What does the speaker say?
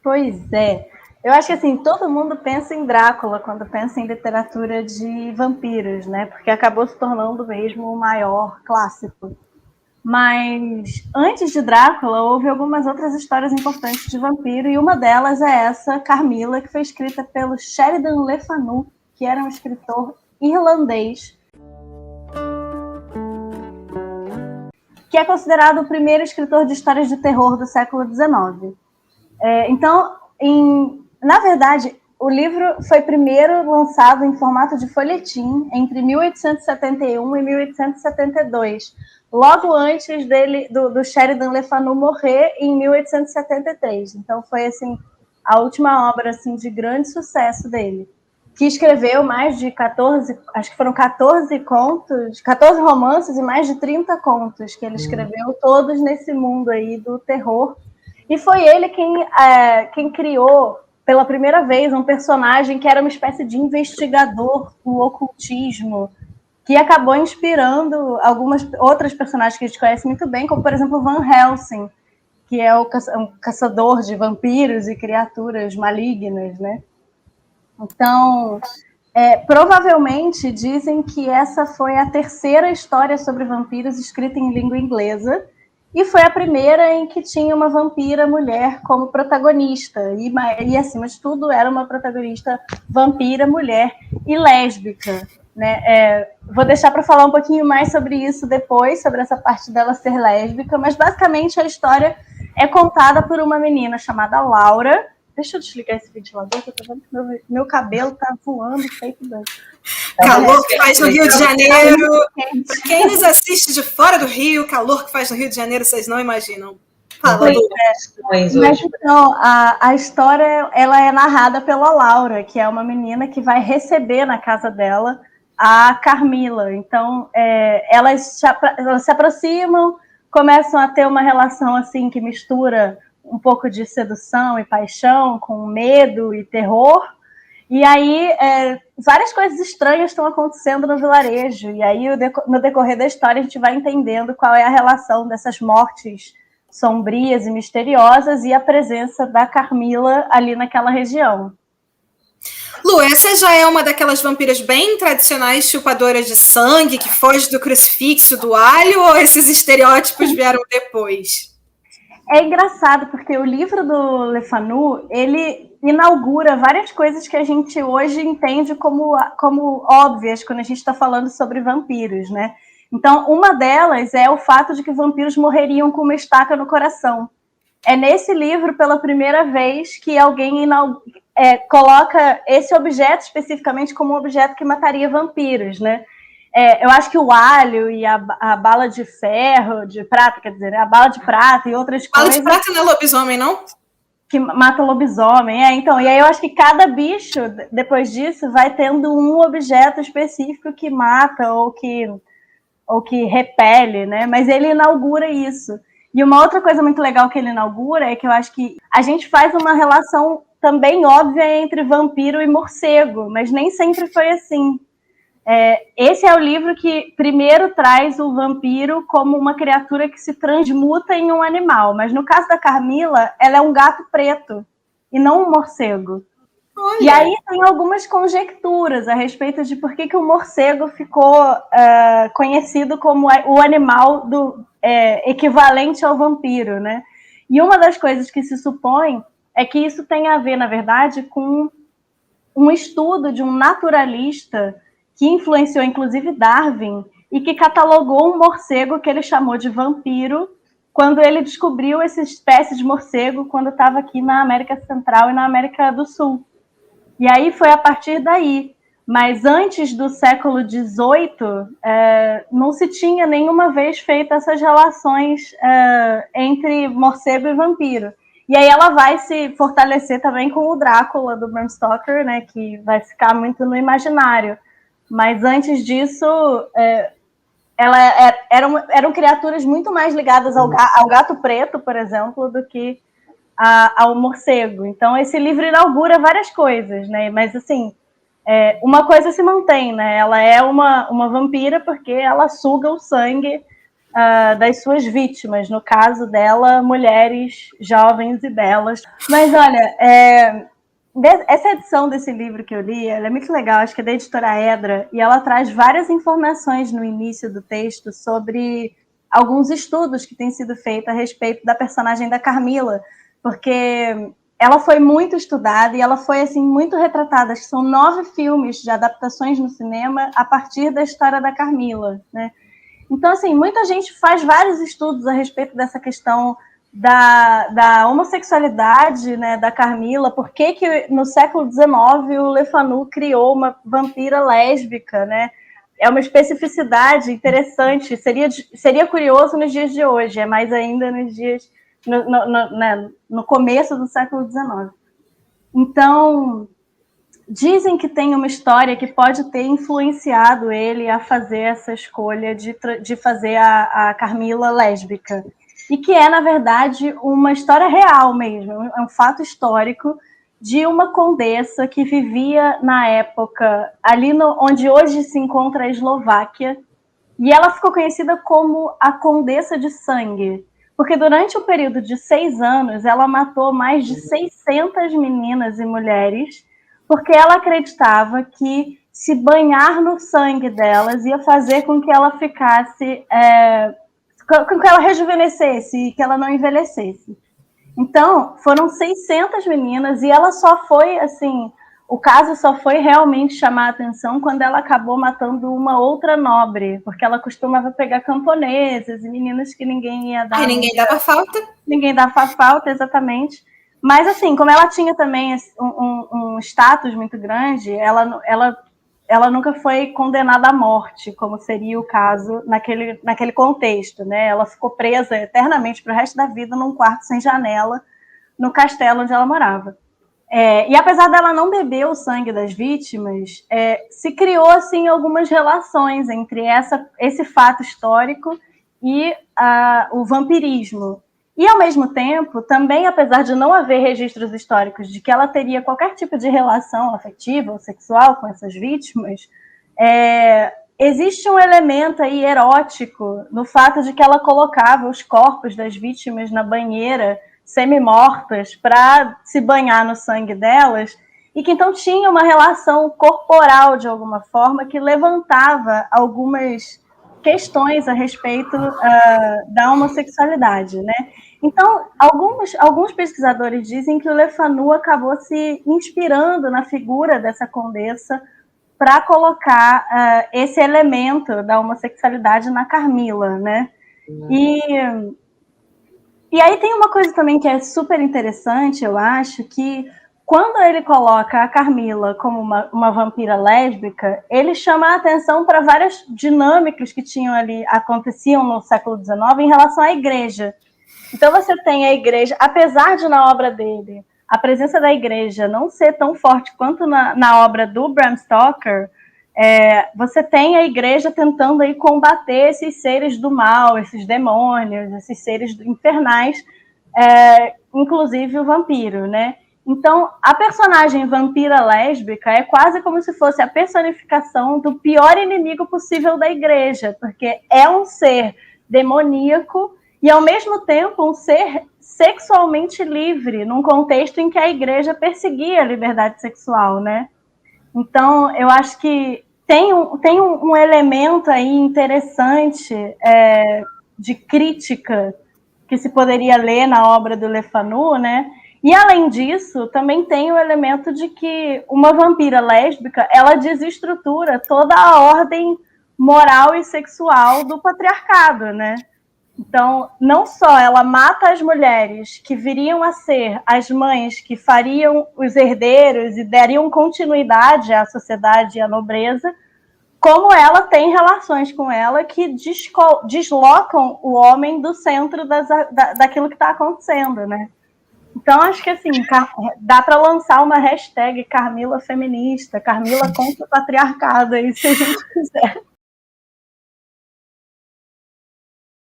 Pois é. Eu acho que assim, todo mundo pensa em Drácula quando pensa em literatura de vampiros, né? Porque acabou se tornando mesmo o maior clássico. Mas antes de Drácula, houve algumas outras histórias importantes de vampiro, e uma delas é essa, Carmila, que foi escrita pelo Sheridan Le Fanu, que era um escritor irlandês, que é considerado o primeiro escritor de histórias de terror do século XIX. Então, na verdade, o livro foi primeiro lançado em formato de folhetim entre 1871 e 1872, logo antes do Sheridan Le Fanu morrer em 1873. Então, foi assim, a última obra assim, de grande sucesso dele, que escreveu mais de 14, acho que foram 14 contos, 14 romances e mais de 30 contos que ele escreveu, todos nesse mundo aí do terror. E foi ele quem criou, pela primeira vez, um personagem que era uma espécie de investigador do ocultismo, que acabou inspirando algumas outras personagens que a gente conhece muito bem, como, por exemplo, Van Helsing, que é um caçador de vampiros e criaturas malignas, né? Então, provavelmente dizem que essa foi a terceira história sobre vampiros escrita em língua inglesa, e foi a primeira em que tinha uma vampira mulher como protagonista. E acima de tudo, era uma protagonista vampira, mulher e lésbica. Né? Vou deixar para falar um pouquinho mais sobre isso depois, sobre essa parte dela ser lésbica, mas basicamente a história é contada por uma menina chamada Laura. Deixa eu desligar esse ventilador, que eu tô vendo que meu cabelo tá voando feito doido. Calor que faz no Rio de Janeiro. Para quem nos assiste de fora do Rio, calor que faz no Rio de Janeiro, vocês não imaginam. Fala aí. Mas então, a história ela é narrada pela Laura, que é uma menina que vai receber na casa dela a Carmila. Então, elas se aproximam, começam a ter uma relação assim que mistura um pouco de sedução e paixão com medo e terror. E aí, várias coisas estranhas estão acontecendo no vilarejo. E aí, no decorrer da história, a gente vai entendendo qual é a relação dessas mortes sombrias e misteriosas e a presença da Carmila ali naquela região. Lu, essa já é uma daquelas vampiras bem tradicionais, chupadoras de sangue, que foge do crucifixo, do alho, ou esses estereótipos vieram depois? É engraçado, porque o livro do Le Fanu, ele inaugura várias coisas que a gente hoje entende como óbvias quando a gente está falando sobre vampiros, né? Então, uma delas é o fato de que vampiros morreriam com uma estaca no coração. É nesse livro, pela primeira vez, que alguém coloca esse objeto especificamente como um objeto que mataria vampiros, né? Eu acho que o alho e a bala de ferro, de prata, quer dizer, a bala de prata e outras coisas... Bala de prata não é lobisomem, não? Que mata lobisomem, então. E aí eu acho que cada bicho, depois disso, vai tendo um objeto específico que mata ou que repele, né? Mas ele inaugura isso. E uma outra coisa muito legal que ele inaugura é que eu acho que a gente faz uma relação também óbvia entre vampiro e morcego, mas nem sempre foi assim. Esse é o livro que primeiro traz o vampiro como uma criatura que se transmuta em um animal, mas no caso da Carmila, ela é um gato preto e não um morcego. Olha. E aí tem algumas conjecturas a respeito de por que o morcego ficou conhecido como o animal equivalente ao vampiro, né? E uma das coisas que se supõe é que isso tem a ver, na verdade, com um estudo de um naturalista que influenciou, inclusive, Darwin, e que catalogou um morcego que ele chamou de vampiro quando ele descobriu essa espécie de morcego quando estava aqui na América Central e na América do Sul. E aí foi a partir daí. Mas antes do século XVIII, não se tinha nenhuma vez feito essas relações entre morcego e vampiro. E aí ela vai se fortalecer também com o Drácula, do Bram Stoker, né, que vai ficar muito no imaginário. Mas antes disso, eram criaturas muito mais ligadas ao gato preto, por exemplo, do que ao morcego. Então, esse livro inaugura várias coisas, né? Mas, assim, uma coisa se mantém, né? Ela é uma vampira porque ela suga o sangue das suas vítimas, no caso dela, mulheres jovens e belas. Mas olha, essa edição desse livro que eu li, ela é muito legal, acho que é da editora Edra, e ela traz várias informações no início do texto sobre alguns estudos que têm sido feitos a respeito da personagem da Carmila, porque ela foi muito estudada e ela foi assim muito retratada. Acho que são 9 filmes de adaptações no cinema a partir da história da Carmila, né? Então, assim, muita gente faz vários estudos a respeito dessa questão da homossexualidade, né, da Carmila, por que no século XIX o Le Fanu criou uma vampira lésbica, né? É uma especificidade interessante, seria curioso nos dias de hoje, é mais ainda nos dias, no começo do século XIX. Então, dizem que tem uma história que pode ter influenciado ele a fazer essa escolha de fazer a Carmila lésbica. E que é, na verdade, uma história real mesmo, é um fato histórico de uma condessa que vivia na época ali onde hoje se encontra a Eslováquia, e ela ficou conhecida como a Condessa de Sangue, porque durante o período de 6 anos ela matou mais de 600 meninas e mulheres, porque ela acreditava que se banhar no sangue delas ia fazer com que ela ficasse, com que ela rejuvenescesse e que ela não envelhecesse. Então, foram 600 meninas e ela só foi, assim, o caso só foi realmente chamar a atenção quando ela acabou matando uma outra nobre, porque ela costumava pegar camponesas e meninas que ninguém ia dar. Ai, ninguém dava falta. Ninguém dava falta, exatamente. Mas, assim, como ela tinha também um status muito grande, ela nunca foi condenada à morte, como seria o caso naquele contexto, né? Ela ficou presa eternamente para o resto da vida num quarto sem janela, no castelo onde ela morava. E apesar dela não beber o sangue das vítimas, se criou assim algumas relações entre esse fato histórico e o vampirismo. E, ao mesmo tempo, também, apesar de não haver registros históricos de que ela teria qualquer tipo de relação afetiva ou sexual com essas vítimas, existe um elemento aí erótico no fato de que ela colocava os corpos das vítimas na banheira, semi-mortas, para se banhar no sangue delas, e que então tinha uma relação corporal, de alguma forma, que levantava algumas questões a respeito da homossexualidade, né? Então, alguns pesquisadores dizem que o Le Fanu acabou se inspirando na figura dessa condessa para colocar esse elemento da homossexualidade na Carmila, né? E aí tem uma coisa também que é super interessante, eu acho, que quando ele coloca a Carmila como uma vampira lésbica, ele chama a atenção para várias dinâmicas que aconteciam no século XIX em relação à igreja. Então você tem a igreja, apesar de na obra dele a presença da igreja não ser tão forte quanto na obra do Bram Stoker, você tem a igreja tentando aí combater esses seres do mal, esses demônios, esses seres infernais, inclusive o vampiro, né? Então, a personagem vampira lésbica é quase como se fosse a personificação do pior inimigo possível da igreja, porque é um ser demoníaco e, ao mesmo tempo, um ser sexualmente livre, num contexto em que a igreja perseguia a liberdade sexual, né? Então, eu acho que tem um elemento aí interessante de crítica que se poderia ler na obra do Le Fanu, né? E, além disso, também tem o elemento de que uma vampira lésbica, ela desestrutura toda a ordem moral e sexual do patriarcado, né? Então, não só ela mata as mulheres que viriam a ser as mães que fariam os herdeiros e dariam continuidade à sociedade e à nobreza, como ela tem relações com ela que deslocam o homem do centro daquilo que está acontecendo, né? Então, acho que assim, dá para lançar uma hashtag Carmila feminista, Carmila contra o patriarcado, aí, se a gente quiser.